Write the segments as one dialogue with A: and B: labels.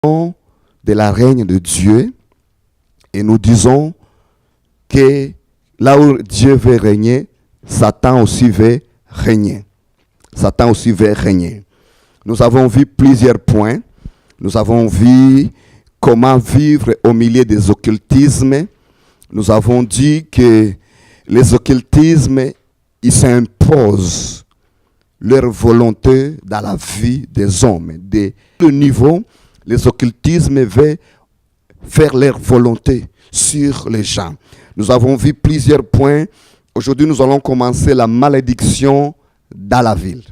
A: de la règne de Dieu et nous disons que là où Dieu veut régner, Satan aussi veut régner. Satan aussi veut régner. Nous avons vu plusieurs points. Nous avons vu comment vivre au milieu des occultismes. Nous avons dit que les occultismes, ils s'imposent leur volonté dans la vie des hommes. De ce niveau, les occultismes veulent faire leur volonté sur les gens. Nous avons vu plusieurs points. Aujourd'hui, nous allons commencer la malédiction dans la ville.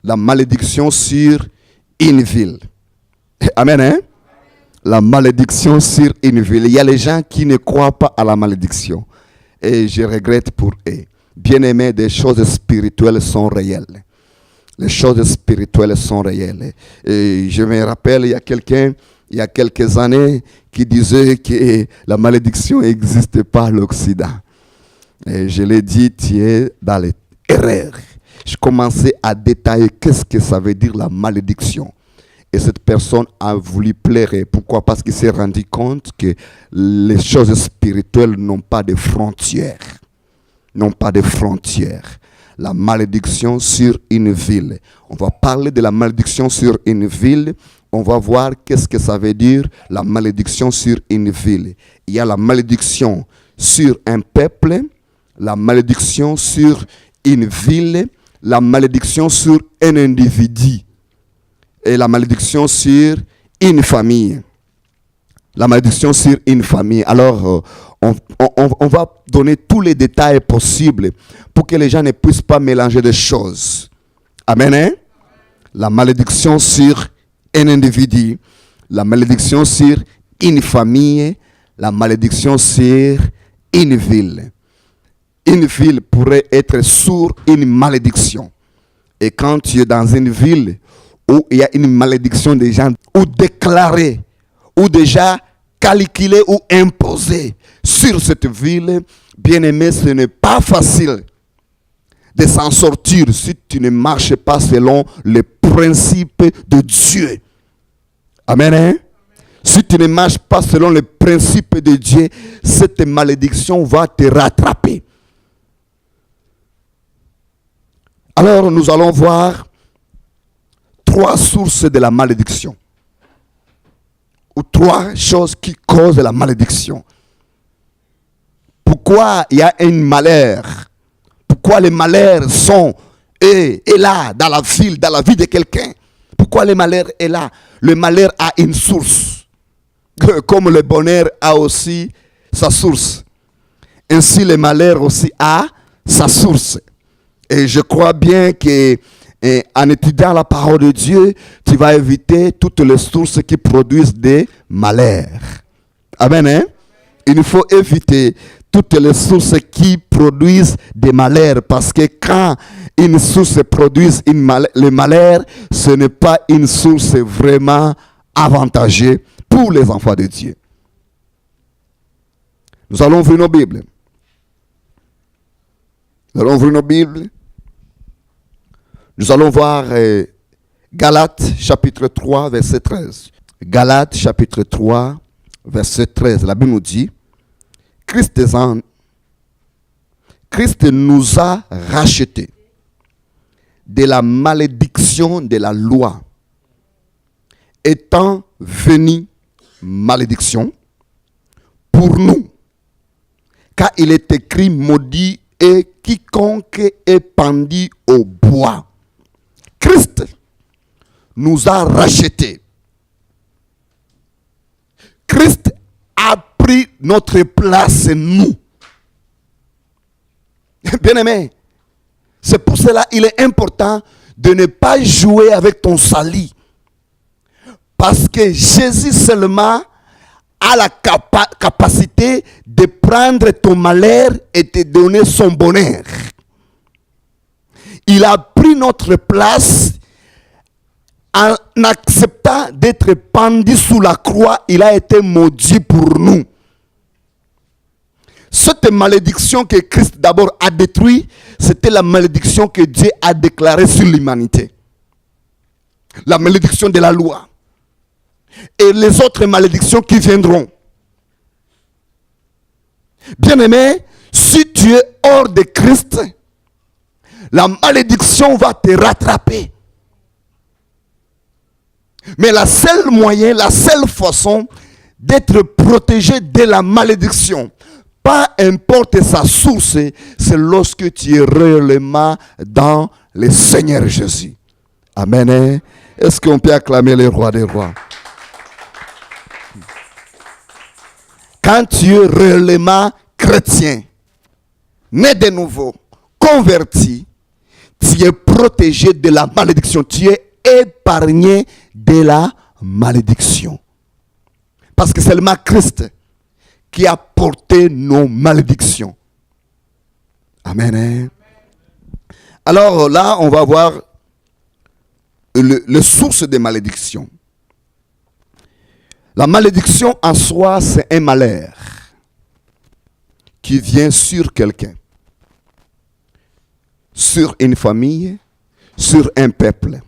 A: La malédiction sur une ville. Amen, hein? La malédiction sur une ville. Il y a les gens qui ne croient pas à la malédiction. Et je regrette pour eux. Bien-aimés, des choses spirituelles sont réelles. Les choses spirituelles sont réelles. Et je me rappelle, il y a quelqu'un, il y a quelques années, qui disait que la malédiction n'existe pas à l'Occident. Et je l'ai dit, tu es dans les erreurs. Je commençais à détailler qu'est-ce que ça veut dire la malédiction. Et cette personne a voulu plaire. Pourquoi? Parce qu'il s'est rendu compte que les choses spirituelles n'ont pas de frontières. N'ont pas de frontières. La malédiction sur une ville. On va parler de la malédiction sur une ville. On va voir qu'est-ce que ça veut dire la malédiction sur une ville. Il y a la malédiction sur un peuple, la malédiction sur une ville, la malédiction sur un individu et la malédiction sur une famille. La malédiction sur une famille. Alors, on va donner tous les détails possibles pour que les gens ne puissent pas mélanger des choses. Amen, hein? La malédiction sur un individu, la malédiction sur une famille, la malédiction sur une ville. Une ville pourrait être sur une malédiction. Et quand tu es dans une ville où il y a une malédiction déjà ou déclarée, ou déjà calculée ou imposée sur cette ville, bien aimé, ce n'est pas facile de s'en sortir si tu ne marches pas selon les principes de Dieu. Amen, hein? Si tu ne marches pas selon les principes de Dieu, cette malédiction va te rattraper. Alors, nous allons voir 3 sources de la malédiction. Ou 3 choses qui causent la malédiction. Pourquoi il y a un malheur? Pourquoi les malheurs sont là, dans la ville, dans la vie de quelqu'un? Pourquoi le malheur est là? Le malheur a une source. Comme le bonheur a aussi sa source. Ainsi, le malheur aussi a sa source. Et je crois bien que en étudiant la parole de Dieu, tu vas éviter toutes les sources qui produisent des malheurs. Amen, hein? Il faut éviter toutes les sources qui produisent des malheurs. Parce que quand une source produit le malheur, ce n'est pas une source vraiment avantageuse pour les enfants de Dieu. Nous allons ouvrir nos Bibles. Nous allons ouvrir nos Bibles. Nous allons voir Galates chapitre 3, verset 13. Galates chapitre 3, verset 13. La Bible nous dit, Christ nous a rachetés de la malédiction de la loi, étant venu malédiction pour nous. Car il est écrit, maudit est quiconque est pendu au bois. Christ nous a rachetés. Christ a pris notre place, nous. Bien-aimé, c'est pour cela qu'il est important de ne pas jouer avec ton salut. Parce que Jésus seulement a la capacité de prendre ton malheur et te donner son bonheur. Il a pris notre place en acceptant d'être pendu sous la croix. Il a été maudit pour nous. Cette malédiction que Christ d'abord a détruite, c'était la malédiction que Dieu a déclarée sur l'humanité. La malédiction de la loi. et les autres malédictions qui viendront. Bien-aimé, si tu es hors de Christ, la malédiction va te rattraper. Mais la seule moyen, la seule façon d'être protégé de la malédiction, peu importe sa source, c'est lorsque tu es réellement dans le Seigneur Jésus. Amen. Est-ce qu'on peut acclamer le roi des rois? Quand tu es réellement chrétien, né de nouveau, converti, tu es protégé de la malédiction. Tu es épargné de la malédiction. Parce que c'est seulement Christ qui a porté nos malédictions. Amen. Alors là, on va voir les sources des malédictions. La malédiction en soi, c'est un malheur qui vient sur quelqu'un, sur une famille, sur un peuple.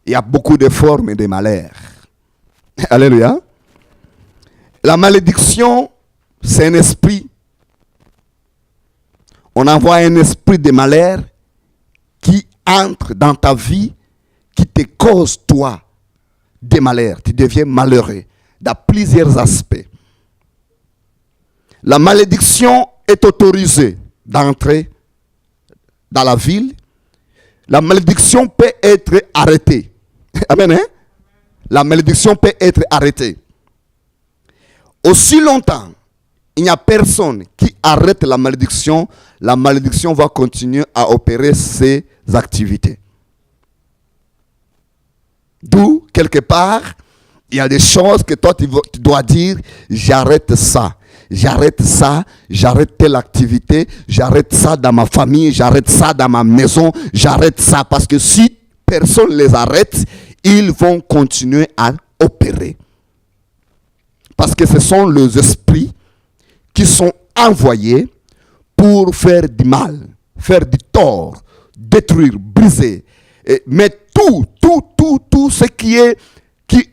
A: Il y a beaucoup de formes de malheurs. Alléluia. La malédiction, c'est un esprit. On envoie un esprit de malheur qui entre dans ta vie, qui te cause, toi, des malheurs. Tu deviens malheureux dans plusieurs aspects. La malédiction est autorisée d'entrer dans la ville. La malédiction peut être arrêtée. Amen. Hein? La malédiction peut être arrêtée. Aussi longtemps, il n'y a personne qui arrête la malédiction va continuer à opérer ses activités. D'où, quelque part, il y a des choses que toi, tu dois dire, j'arrête ça, j'arrête telle activité, j'arrête ça dans ma famille, j'arrête ça dans ma maison, j'arrête ça. Parce que si personne les arrête, ils vont continuer à opérer. Parce que ce sont les esprits qui sont envoyés pour faire du mal, faire du tort, détruire, briser. Mais tout ce qui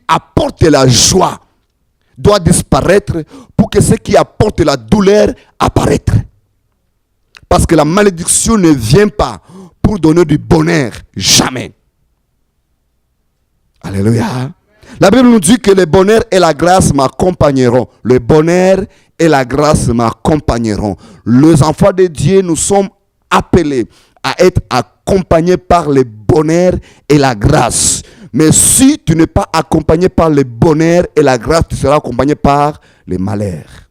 A: apporte la joie doit disparaître pour que ce qui apporte la douleur apparaître. Parce que la malédiction ne vient pas pour donner du bonheur, jamais. Alléluia. La Bible nous dit que le bonheur et la grâce m'accompagneront. Le bonheur et la grâce m'accompagneront. Les enfants de Dieu, nous sommes appelés à être accompagnés par le bonheur et la grâce. Mais si tu n'es pas accompagné par le bonheur et la grâce, tu seras accompagné par les malheurs.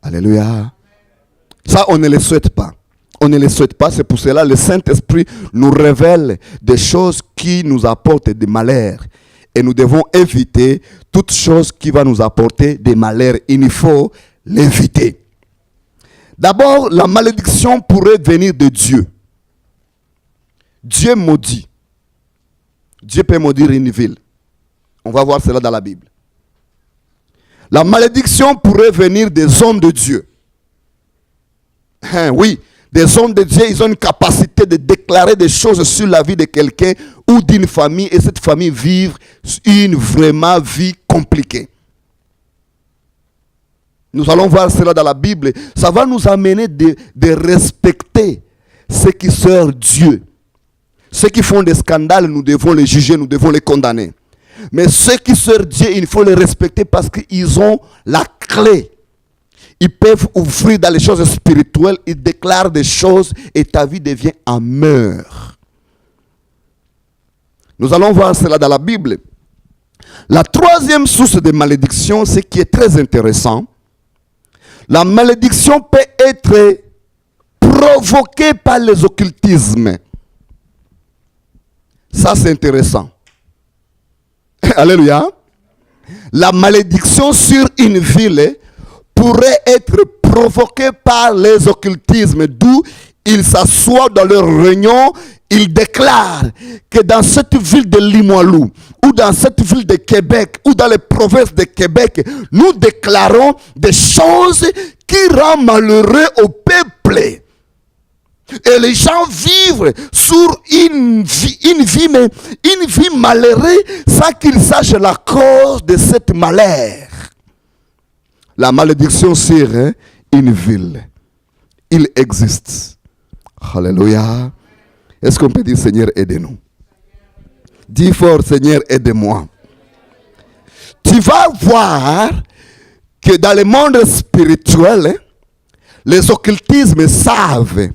A: Alléluia. Ça, on ne le souhaite pas. On ne le souhaite pas, c'est pour cela que le Saint-Esprit nous révèle des choses qui nous apportent des malheurs. Et nous devons éviter toute chose qui va nous apporter des malheurs. Il faut l'éviter. D'abord, la malédiction pourrait venir de Dieu. Dieu maudit. Dieu peut maudire une ville. On va voir cela dans la Bible. La malédiction pourrait venir des hommes de Dieu. Oui. Des hommes de Dieu, ils ont une capacité de déclarer des choses sur la vie de quelqu'un ou d'une famille et cette famille vivre une vraiment vie compliquée. Nous allons voir cela dans la Bible. Ça va nous amener de respecter ceux qui servent Dieu. Ceux qui font des scandales, nous devons les juger, nous devons les condamner. Mais ceux qui servent Dieu, il faut les respecter parce qu'ils ont la clé. Ils peuvent ouvrir dans les choses spirituelles, ils déclarent des choses et ta vie devient en meurtre. Nous allons voir cela dans la Bible. La troisième source de malédiction, ce qui est très intéressant, la malédiction peut être provoquée par les occultismes. Ça, c'est intéressant. Alléluia. La malédiction sur une ville pourrait être provoqué par les occultismes, d'où ils s'assoient dans leur réunion, ils déclarent que dans cette ville de Limoilou, ou dans cette ville de Québec, ou dans les provinces de Québec, nous déclarons des choses qui rendent malheureux au peuple. Et les gens vivent sur une vie, mais une vie malheureuse sans qu'ils sachent la cause de cette malheur. La malédiction sur une ville. Il existe. Alléluia. Est-ce qu'on peut dire Seigneur, aidez-nous? Dis fort, Seigneur, aidez-moi. Tu vas voir que dans le monde spirituel, les occultismes savent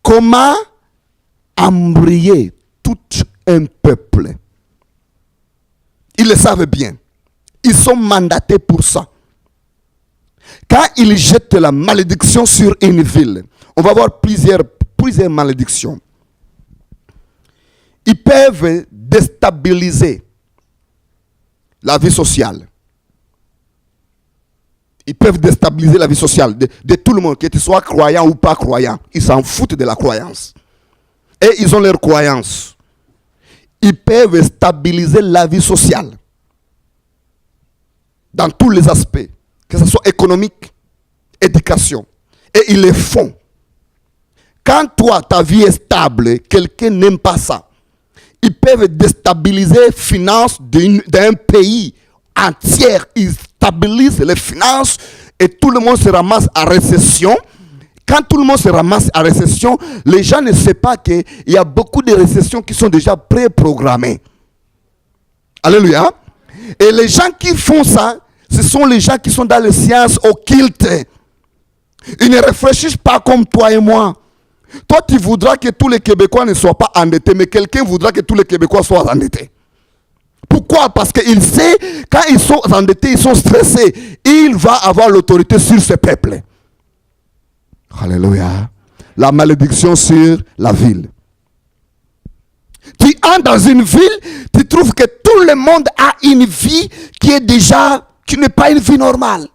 A: comment embrayer tout un peuple. Ils le savent bien. Ils sont mandatés pour ça. Quand ils jettent la malédiction sur une ville, on va voir plusieurs malédictions. Ils peuvent déstabiliser la vie sociale. Ils peuvent déstabiliser la vie sociale de tout le monde, que tu sois croyant ou pas croyant. Ils s'en foutent de la croyance. Et ils ont leur croyance. Ils peuvent stabiliser la vie sociale. Dans tous les aspects. Que ce soit économique, éducation. Et ils le font. Quand toi, ta vie est stable, quelqu'un n'aime pas ça. Ils peuvent déstabiliser les finances d'un pays entier. Ils stabilisent les finances et tout le monde se ramasse en récession. Quand tout le monde se ramasse en récession, les gens ne savent pas qu'il y a beaucoup de récessions qui sont déjà préprogrammées. Alléluia. Et les gens qui font ça, ce sont les gens qui sont dans les sciences occultes. Ils ne réfléchissent pas comme toi et moi. Toi, tu voudras que tous les Québécois ne soient pas endettés, mais quelqu'un voudra que tous les Québécois soient endettés. Pourquoi? Parce qu'il sait, quand ils sont endettés, ils sont stressés. Il va avoir l'autorité sur ce peuple. Alléluia. La malédiction sur la ville. Tu entres dans une ville, tu trouves que tout le monde a une vie qui n'est pas une vie normale.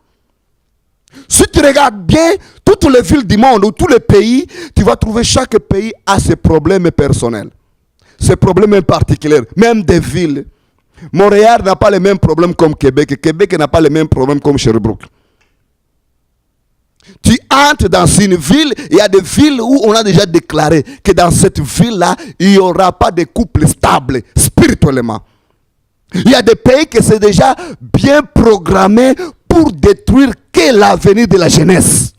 A: Si tu regardes bien, toutes les villes du monde ou tous les pays, tu vas trouver chaque pays a ses problèmes personnels. Ses problèmes particuliers, même des villes. Montréal n'a pas les mêmes problèmes comme Québec. Québec n'a pas les mêmes problèmes comme Sherbrooke. Tu entres dans une ville, il y a des villes où on a déjà déclaré que dans cette ville-là, il n'y aura pas de couple stable spirituellement. Il y a des pays que c'est déjà bien programmé pour détruire que l'avenir de la jeunesse.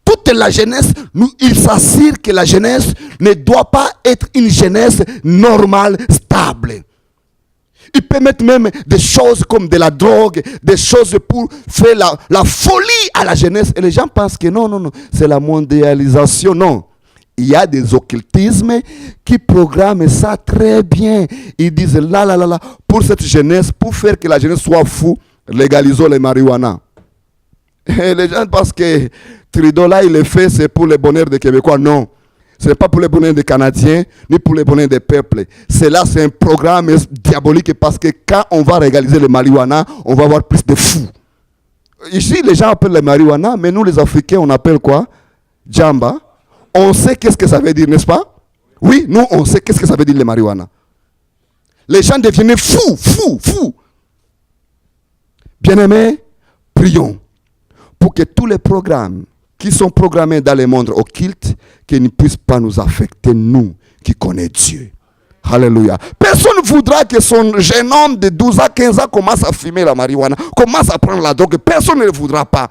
A: Toute la jeunesse, il s'assure que la jeunesse ne doit pas être une jeunesse normale, stable. Il peut mettre même des choses comme de la drogue, des choses pour faire la folie à la jeunesse. Et les gens pensent que non, c'est la mondialisation. Non. Il y a des occultismes qui programment ça très bien. Ils disent là, pour cette jeunesse, pour faire que la jeunesse soit fou, légalisons les marijuana. Et les gens pensent que Trudeau là, il le fait, c'est pour le bonheur des Québécois. Non. Ce n'est pas pour le bonheur des Canadiens, ni pour le bonheur des peuples. C'est un programme diabolique parce que quand on va légaliser le marijuana, on va avoir plus de fous. Ici, les gens appellent le marijuana, mais nous, les Africains, on appelle quoi? Djamba. On sait qu'est-ce que ça veut dire, n'est-ce pas? Oui, nous, on sait qu'est-ce que ça veut dire le marijuana. Les gens deviennent fous. Bien-aimés, prions pour que tous les programmes qui sont programmés dans le monde occulte, qu'ils ne puissent pas nous affecter, nous qui connaissons Dieu. Alléluia. Personne ne voudra que son jeune homme de 12 à 15 ans commence à fumer la marijuana, commence à prendre la drogue. Personne ne le voudra pas.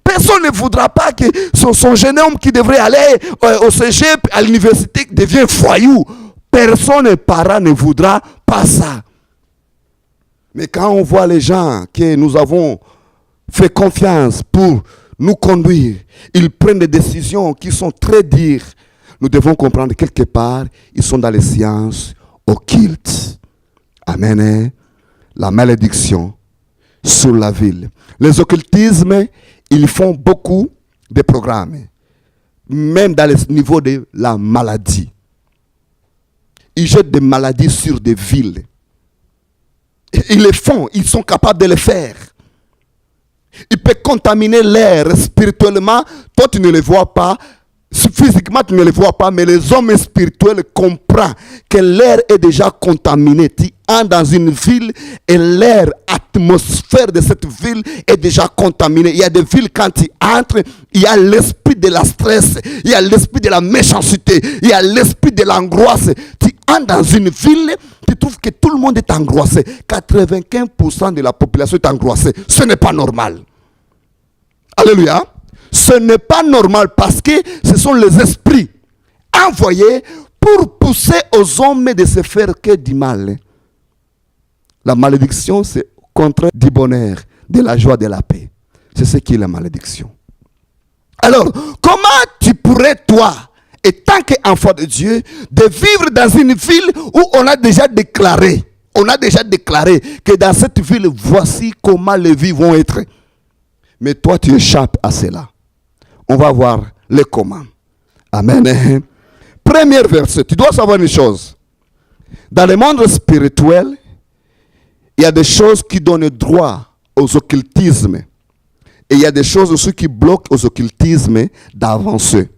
A: Personne ne voudra pas que son jeune homme qui devrait aller au cégep, à l'université, devienne foyou. Personne, parent, ne voudra pas ça. Mais quand on voit les gens que nous avons fait confiance pour nous conduire, ils prennent des décisions qui sont très dures. Nous devons comprendre quelque part, ils sont dans les sciences occultes. Amen. La malédiction sur la ville. Les occultismes, ils font beaucoup de programmes, même dans le niveau de la maladie. Ils jettent des maladies sur des villes. Ils le font, ils sont capables de le faire. Ils peuvent contaminer l'air spirituellement. Toi, tu ne le vois pas. Physiquement, tu ne les vois pas, mais les hommes spirituels comprennent que l'air est déjà contaminé. Tu entres dans une ville et l'air, l'atmosphère de cette ville est déjà contaminée. Il y a des villes, quand tu entres, il y a l'esprit de la stress, il y a l'esprit de la méchanceté, il y a l'esprit de l'angoisse. Tu entres dans une ville, tu trouves que tout le monde est angoissé. 95% de la population est angoissée. Ce n'est pas normal. Alléluia. Ce n'est pas normal parce que ce sont les esprits envoyés pour pousser aux hommes de se faire que du mal. La malédiction, c'est contre du bonheur, de la joie, de la paix. C'est ce qui est la malédiction. Alors, comment tu pourrais, toi, étant qu'enfant de Dieu, de vivre dans une ville où on a déjà déclaré que dans cette ville, voici comment les vies vont être. Mais toi, tu échappes à cela. On va voir les comment. Amen. Premier verset. Tu dois savoir une chose. Dans le monde spirituel, il y a des choses qui donnent droit aux occultismes. Et il y a des choses aussi qui bloquent aux occultismes d'avancer.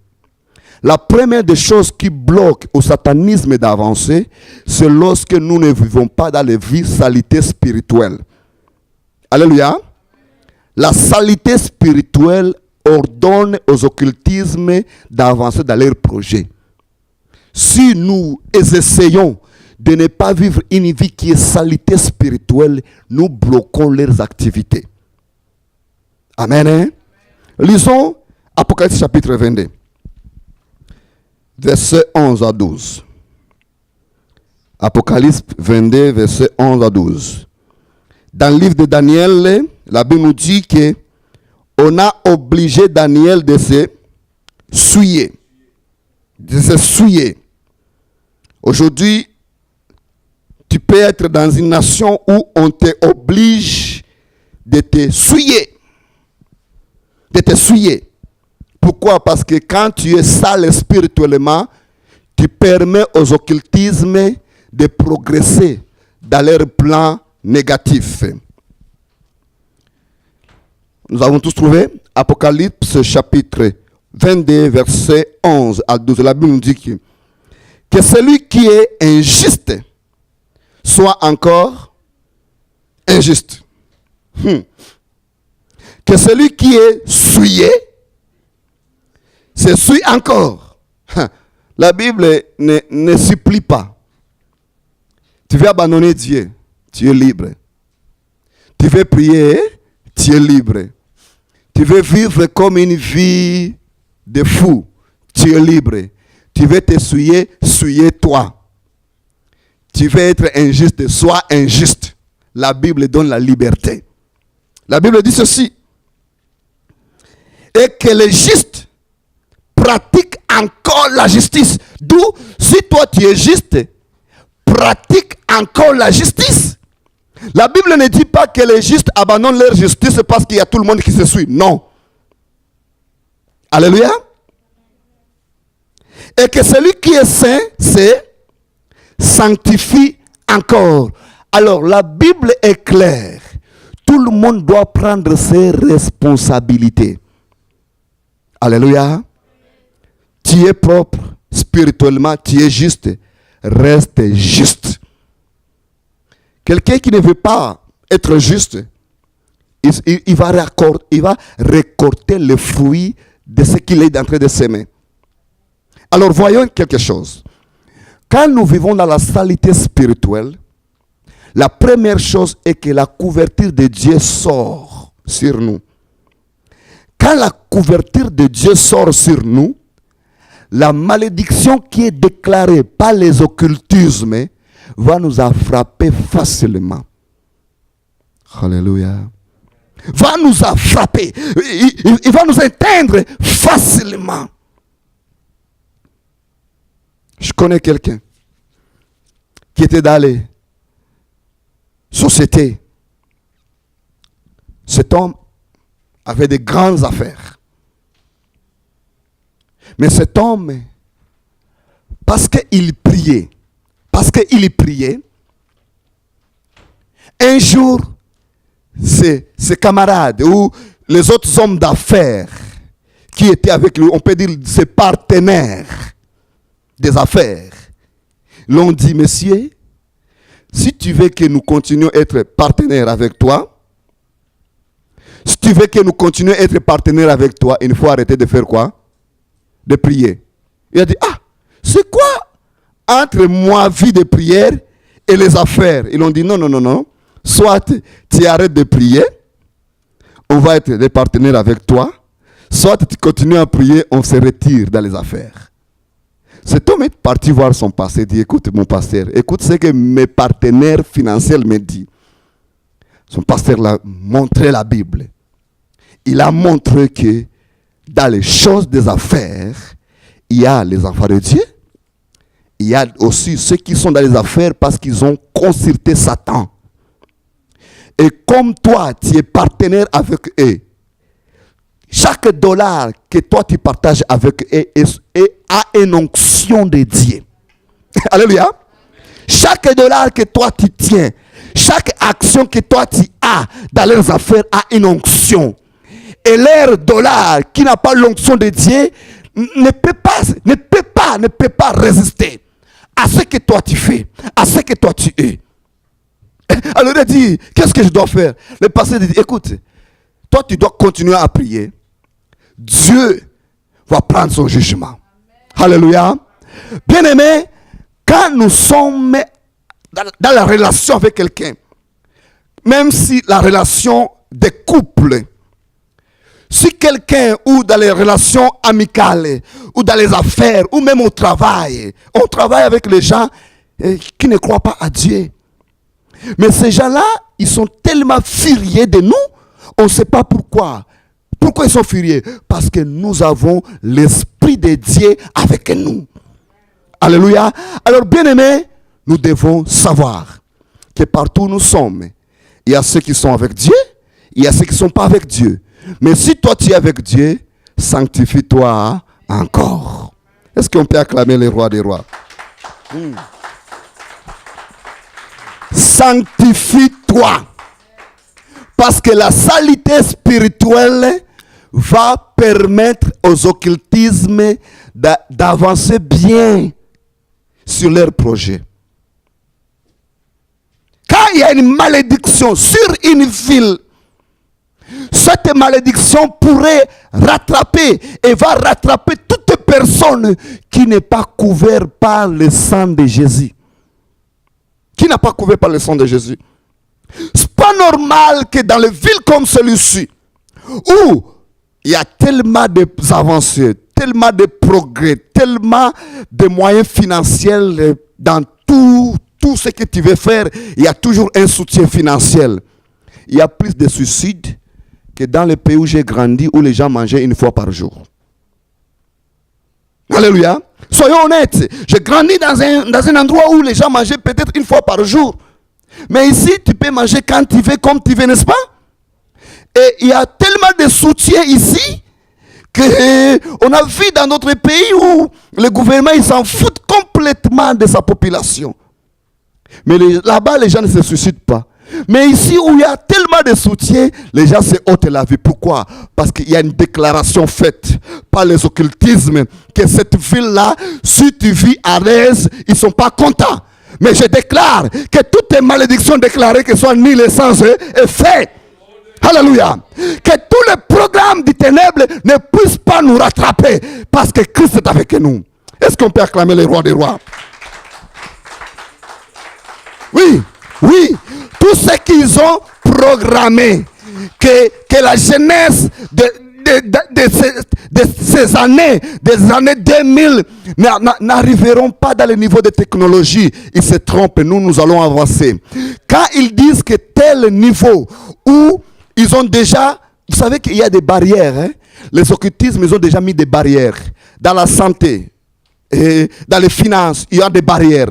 A: La première des choses qui bloque au satanisme d'avancer, c'est lorsque nous ne vivons pas dans les vies saletés spirituelles. Alléluia. La saleté spirituelle ordonne aux occultismes d'avancer dans leurs projets. Si nous essayons de ne pas vivre une vie qui est saleté spirituelle, nous bloquons leurs activités. Amen. Hein? Lisons Apocalypse chapitre 22, versets 11 à 12. Apocalypse 22, versets 11 à 12. Dans le livre de Daniel, la Bible nous dit que on a obligé Daniel de se souiller. Aujourd'hui, tu peux être dans une nation où on t'oblige de te souiller. Pourquoi? Parce que quand tu es sale spirituellement, tu permets aux occultismes de progresser dans leur plan négatif. Nous avons tous trouvé Apocalypse chapitre 22, verset 11 à 12. La Bible nous dit que celui qui est injuste soit encore injuste. Que celui qui est souillé se souille encore. La Bible ne supplie pas. Tu veux abandonner Dieu, tu es libre. Tu veux prier, tu es libre. Tu veux vivre comme une vie de fou, tu es libre. Tu veux te souiller, souille-toi. Tu veux être injuste, sois injuste. La Bible donne la liberté. La Bible dit ceci. Et que les justes pratiquent encore la justice. D'où, si toi tu es juste, pratique encore la justice. La Bible ne dit pas que les justes abandonnent leur justice parce qu'il y a tout le monde qui se suit. Non. Alléluia. Et que celui qui est saint, sanctifie encore. Alors, la Bible est claire. Tout le monde doit prendre ses responsabilités. Alléluia. Tu es propre spirituellement, tu es juste. Reste juste. Quelqu'un qui ne veut pas être juste, il va récolter le fruit de ce qu'il est en train de s'aimer. Alors voyons quelque chose. Quand nous vivons dans la saleté spirituelle, la première chose est que la couverture de Dieu sort sur nous. Quand la couverture de Dieu sort sur nous, la malédiction qui est déclarée par les occultismes va nous frapper facilement. Alléluia. Va nous frapper. Il va nous atteindre facilement. Je connais quelqu'un qui était dans les sociétés. Cet homme avait de grandes affaires. Mais cet homme, parce qu'il priait, un jour, ses camarades ou les autres hommes d'affaires qui étaient avec lui, on peut dire ses partenaires des affaires, l'ont dit, monsieur, si tu veux que nous continuions à être partenaires avec toi, si tu veux que nous continuions à être partenaires avec toi, il faut arrêter de faire quoi? De prier. Il a dit, c'est quoi entre moi, vie de prière, et les affaires? Ils ont dit, non. Soit tu arrêtes de prier, on va être des partenaires avec toi, soit tu continues à prier, on se retire dans les affaires. Cet homme est parti voir son pasteur et dit, écoute mon pasteur, écoute ce que mes partenaires financiers me disent. Son pasteur l'a montré la Bible. Il a montré que dans les choses des affaires, il y a les enfants de Dieu. Il y a aussi ceux qui sont dans les affaires parce qu'ils ont consulté Satan. Et comme toi, tu es partenaire avec eux, chaque dollar que toi tu partages avec eux a une onction de Dieu. Alléluia. Chaque dollar que toi tu tiens, chaque action que toi tu as dans leurs affaires a une onction. Et leur dollar qui n'a pas l'onction de Dieu ne peut pas résister à ce que toi tu fais, à ce que toi tu es. Alors il a dit, qu'est-ce que je dois faire? Le pasteur dit, écoute, toi tu dois continuer à prier. Dieu va prendre son jugement. Alléluia. Bien-aimé, quand nous sommes dans la relation avec quelqu'un, même si la relation des couples, si quelqu'un, ou dans les relations amicales, ou dans les affaires, ou même au travail, on travaille avec les gens qui ne croient pas à Dieu. Mais ces gens-là, ils sont tellement furieux de nous, on ne sait pas pourquoi. Pourquoi ils sont furieux? Parce que nous avons l'Esprit de Dieu avec nous. Alléluia. Alors, bien-aimés, nous devons savoir que partout où nous sommes, il y a ceux qui sont avec Dieu, il y a ceux qui ne sont pas avec Dieu. Mais si toi tu es avec Dieu, sanctifie-toi encore. Est-ce qu'on peut acclamer le roi des rois? Sanctifie-toi. Parce que la saleté spirituelle va permettre aux occultismes d'avancer bien sur leurs projets. Quand il y a une malédiction sur une ville, cette malédiction pourrait rattraper et va rattraper toute personne qui n'est pas couverte par le sang de Jésus. Qui n'a pas couvert par le sang de Jésus. C'est pas normal que dans les villes comme celui-ci, où il y a tellement d'avancées, tellement de progrès, tellement de moyens financiers dans tout ce que tu veux faire, il y a toujours un soutien financier. Il y a plus de suicides que dans les pays où j'ai grandi, où les gens mangeaient une fois par jour. Alléluia. Soyons honnêtes. J'ai grandi dans un endroit où les gens mangeaient peut-être une fois par jour. Mais ici, tu peux manger quand tu veux, comme tu veux, n'est-ce pas? Et il y a tellement de soutien ici qu'on a vu dans notre pays où le gouvernement il s'en fout complètement de sa population. Mais là-bas, les gens ne se suicident pas. Mais ici où il y a tellement de soutien, les gens se ôtent la vie. Pourquoi? Parce qu'il y a une déclaration faite par les occultismes que cette ville-là, si tu vis à l'aise, ils ne sont pas contents. Mais je déclare que toutes les malédictions déclarées, que soient nulles sans eux, est fait. Alléluia. Que tous les programmes du ténèbre ne puissent pas nous rattraper parce que Christ est avec nous. Est-ce qu'on peut acclamer le roi des rois? Oui, oui. Tout ce qu'ils ont programmé, que la jeunesse de ces années, des années 2000, n'arriveront pas dans le niveau de technologie. Ils se trompent, nous allons avancer. Quand ils disent que tel niveau où ils ont déjà, vous savez qu'il y a des barrières, hein? Les occultismes, ils ont déjà mis des barrières dans la santé. Et dans les finances, il y a des barrières.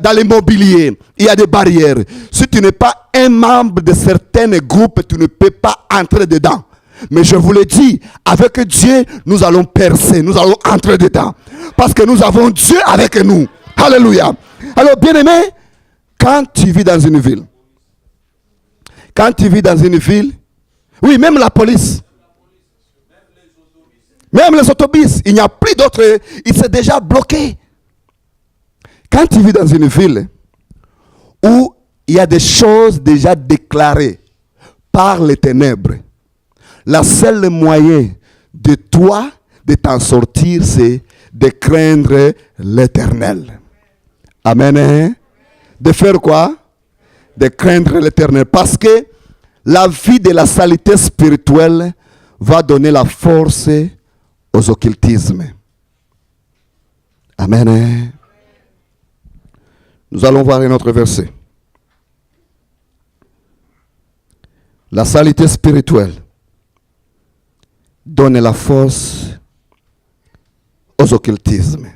A: Dans l'immobilier, il y a des barrières. Si tu n'es pas un membre de certains groupes, tu ne peux pas entrer dedans. Mais je vous le dis, avec Dieu, nous allons percer, nous allons entrer dedans. Parce que nous avons Dieu avec nous. Alléluia. Alors, bien-aimé, quand tu vis dans une ville, oui, même la police. Même les autobus, il n'y a plus d'autres, il s'est déjà bloqué. Quand tu vis dans une ville où il y a des choses déjà déclarées par les ténèbres, le seul moyen de toi de t'en sortir, c'est de craindre l'Éternel. Amen. Hein? De faire quoi? De craindre l'Éternel. Parce que la vie de la saleté spirituelle va donner la force aux occultismes. Amen. Hein? Nous allons voir un autre verset. La saleté spirituelle donne la force aux occultismes.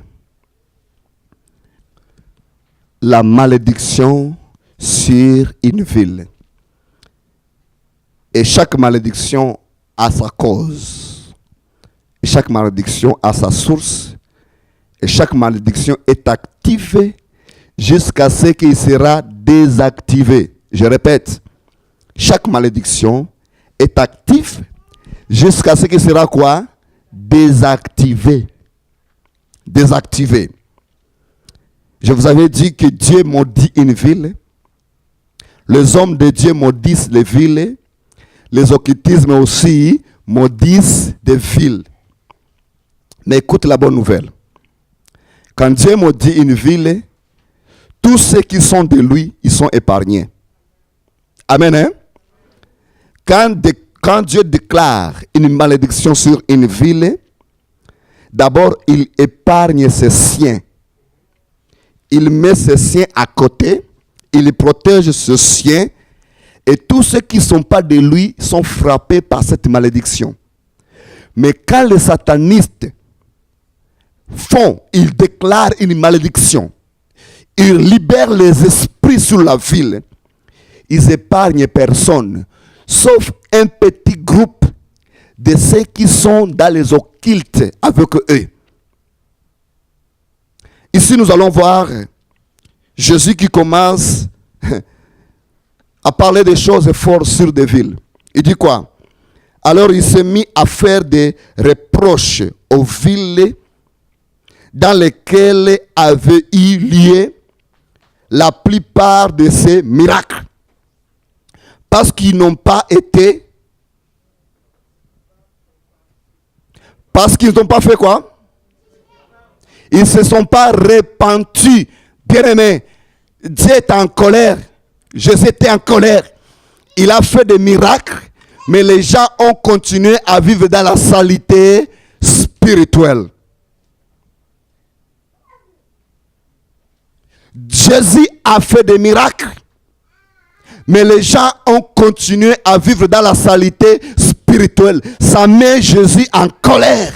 A: La malédiction sur une ville. Et chaque malédiction a sa cause. Et chaque malédiction a sa source. Et chaque malédiction est activée jusqu'à ce qu'il sera désactivé. Je répète, chaque malédiction est active jusqu'à ce qu'il sera quoi? Désactivé. Désactivé. Je vous avais dit que Dieu maudit une ville. Les hommes de Dieu maudissent les villes. Les occultismes aussi maudissent des villes. Mais écoute la bonne nouvelle. Quand Dieu maudit une ville, tous ceux qui sont de lui, ils sont épargnés. Amen. Hein? Quand Dieu déclare une malédiction sur une ville, d'abord, il épargne ses siens. Il met ses siens à côté. Il protège ses siens. Et tous ceux qui ne sont pas de lui sont frappés par cette malédiction. Mais quand les satanistes ils déclarent une malédiction, ils libèrent les esprits sur la ville, ils épargnent personne, sauf un petit groupe de ceux qui sont dans les occultes avec eux. Ici, nous allons voir Jésus qui commence à parler des choses fortes sur des villes. Il dit quoi? Alors il s'est mis à faire des reproches aux villes dans lesquelles avaient eu lieu la plupart de ces miracles. Parce qu'ils n'ont pas été... Parce qu'ils n'ont pas fait quoi? Ils ne se sont pas repentis. Bien-aimé, Dieu est en colère. Jésus était en colère. Il a fait des miracles, mais les gens ont continué à vivre dans la saleté spirituelle. Jésus a fait des miracles, mais les gens ont continué à vivre dans la saleté spirituelle. Ça met Jésus en colère.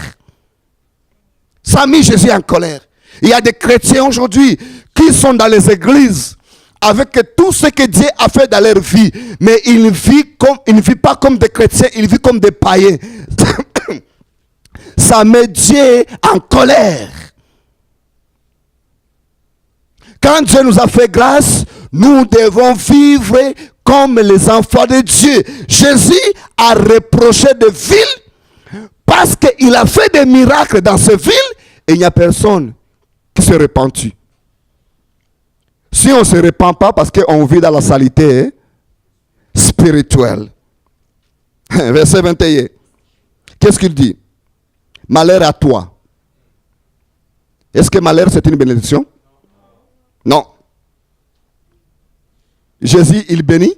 A: Ça met Jésus en colère. Il y a des chrétiens aujourd'hui qui sont dans les églises avec tout ce que Dieu a fait dans leur vie, mais ils ne vivent pas comme des chrétiens, ils vivent comme des païens. Ça met Dieu en colère. Quand Dieu nous a fait grâce, nous devons vivre comme les enfants de Dieu. Jésus a reproché des villes parce qu'il a fait des miracles dans ces villes et il n'y a personne qui se repentit. Si on ne se repent pas parce qu'on vit dans la saleté spirituelle. Verset 21. Qu'est-ce qu'il dit? Malheur à toi. Est-ce que malheur c'est une bénédiction? Non. Jésus, il bénit.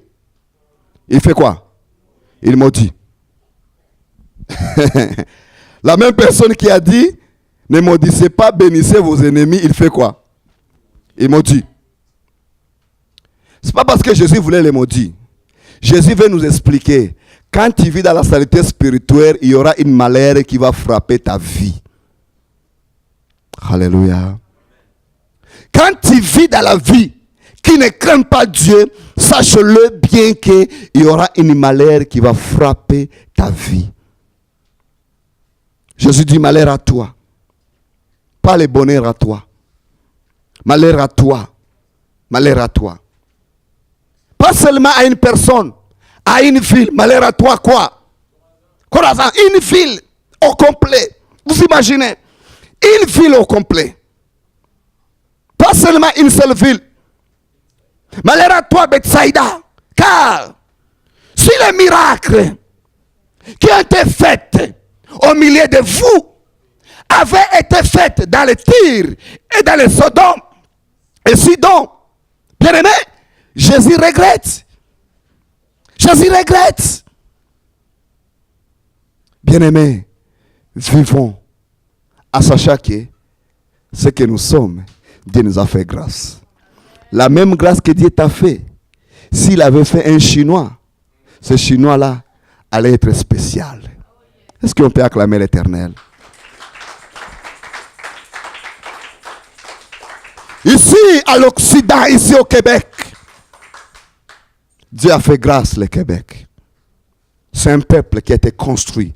A: Il fait quoi? Il maudit. La même personne qui a dit, ne maudissez pas, bénissez vos ennemis, il fait quoi? Il maudit. Ce n'est pas parce que Jésus voulait les maudire. Jésus veut nous expliquer, quand tu vis dans la saleté spirituelle, il y aura une malheur qui va frapper ta vie. Alléluia. Quand tu vis dans la vie qui ne craint pas Dieu, sache-le bien qu'il y aura une malheur qui va frapper ta vie. Jésus dit malheur à toi. Pas le bonheur à toi. Malheur à toi. Malheur à toi. Pas seulement à une personne, à une ville. Malheur à toi quoi? Une ville au complet. Vous imaginez, une ville au complet. Pas seulement une seule ville. Malheur à toi, Bethsaïda, car si les miracles qui ont été faits au milieu de vous avaient été faits dans les Tyr et dans les Sodome et Sidon, bien aimé, Jésus regrette. Jésus regrette. Bien aimé, vivons à sachant que ce que nous sommes, Dieu nous a fait grâce. La même grâce que Dieu t'a fait, s'il avait fait un Chinois, ce Chinois-là allait être spécial. Est-ce qu'on peut acclamer l'Éternel? Ici, à l'Occident, ici au Québec, Dieu a fait grâce le Québec. C'est un peuple qui a été construit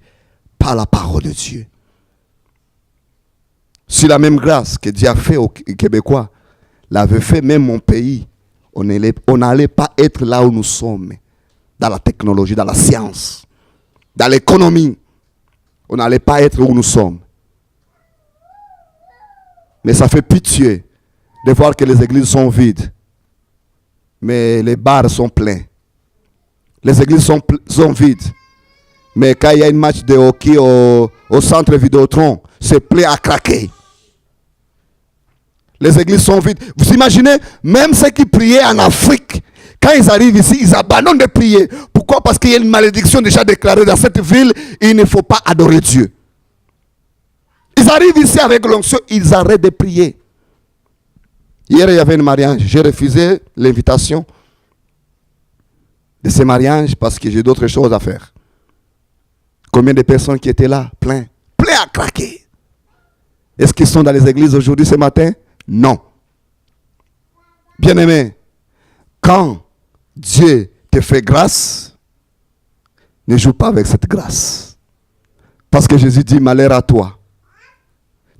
A: par la parole de Dieu. Si la même grâce que Dieu a fait aux Québécois l'avait fait même mon pays, on n'allait pas être là où nous sommes, dans la technologie, dans la science, dans l'économie. On n'allait pas être où nous sommes. Mais ça fait pitié de voir que les églises sont vides, mais les bars sont pleins. Les églises sont vides, mais quand il y a un match de hockey au centre Vidéotron, c'est plein à craquer. Les églises sont vides. Vous imaginez, même ceux qui priaient en Afrique, quand ils arrivent ici, ils abandonnent de prier. Pourquoi? Parce qu'il y a une malédiction déjà déclarée dans cette ville. Il ne faut pas adorer Dieu. Ils arrivent ici avec l'onction, ils arrêtent de prier. Hier, il y avait un mariage. J'ai refusé l'invitation de ce mariage parce que j'ai d'autres choses à faire. Combien de personnes qui étaient là? Plein à craquer. Est-ce qu'ils sont dans les églises aujourd'hui, ce matin? Non. Bien-aimé, quand Dieu te fait grâce, ne joue pas avec cette grâce. Parce que Jésus dit, malheur à toi.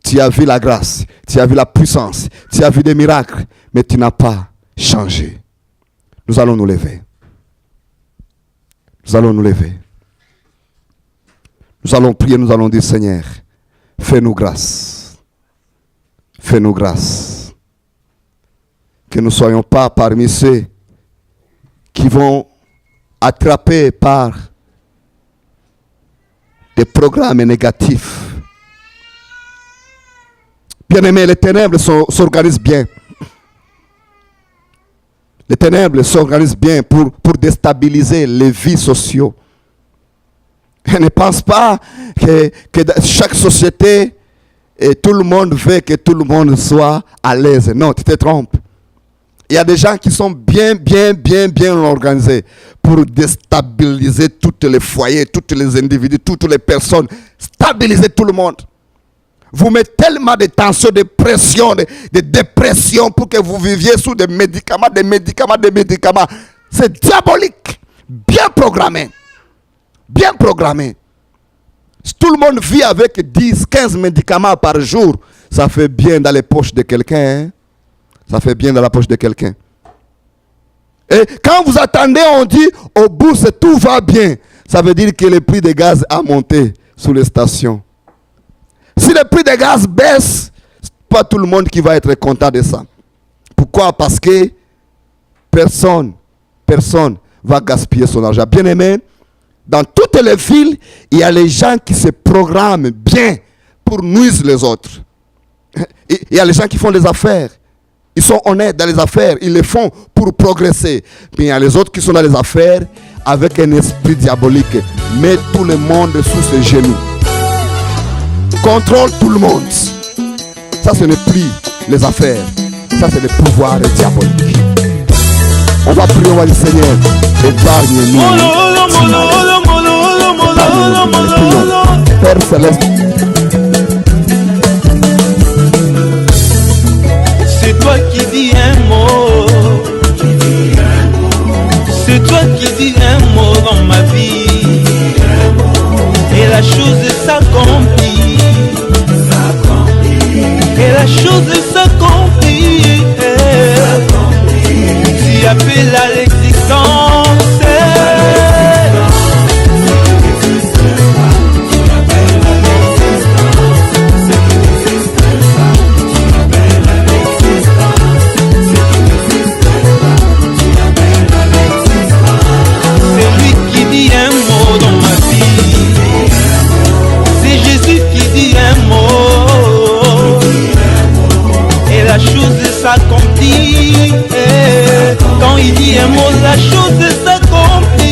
A: Tu as vu la grâce, tu as vu la puissance, tu as vu des miracles, mais tu n'as pas changé. Nous allons nous lever. Nous allons nous lever. Nous allons prier, nous allons dire, Seigneur, fais-nous grâce. Fais-nous grâce. Que nous ne soyons pas parmi ceux qui vont attraper par des programmes négatifs. Bien-aimés, les ténèbres s'organisent bien. Les ténèbres s'organisent bien pour déstabiliser les vies sociales. Je ne pense pas que chaque société, et tout le monde veut que tout le monde soit à l'aise. Non, tu te trompes. Il y a des gens qui sont bien organisés pour déstabiliser tous les foyers, tous les individus, toutes les personnes, stabiliser tout le monde. Vous mettez tellement de tension, de pression, de dépression pour que vous viviez sous des médicaments. C'est diabolique. Bien programmé. Bien programmé. Si tout le monde vit avec 10, 15 médicaments par jour, ça fait bien dans les poches de quelqu'un. Hein? Ça fait bien dans la poche de quelqu'un. Et quand vous attendez, on dit au bout, tout va bien. Ça veut dire que le prix des gaz a monté sous les stations. Si le prix des gaz baisse, ce n'est pas tout le monde qui va être content de ça. Pourquoi? Parce que personne va gaspiller son argent. Bien aimé, dans toutes les villes, il y a les gens qui se programment bien pour nuire les autres. Il y a les gens qui font des affaires. Ils sont honnêtes dans les affaires. Ils le font pour progresser. Puis il y a les autres qui sont dans les affaires avec un esprit diabolique. Met tout le monde sous ses genoux. Contrôle tout le monde. Ça, ce n'est plus les affaires. Ça, c'est le pouvoir diabolique. On va prier, on va dire, Seigneur, épargne-nous. Père Céleste.
B: C'est toi qui dis un mot. C'est toi qui dis un mot dans ma vie. Et la chose s'accomplit. Et la chose s'accomplit. Tu appelles à l'existence. la chose s'accomplit.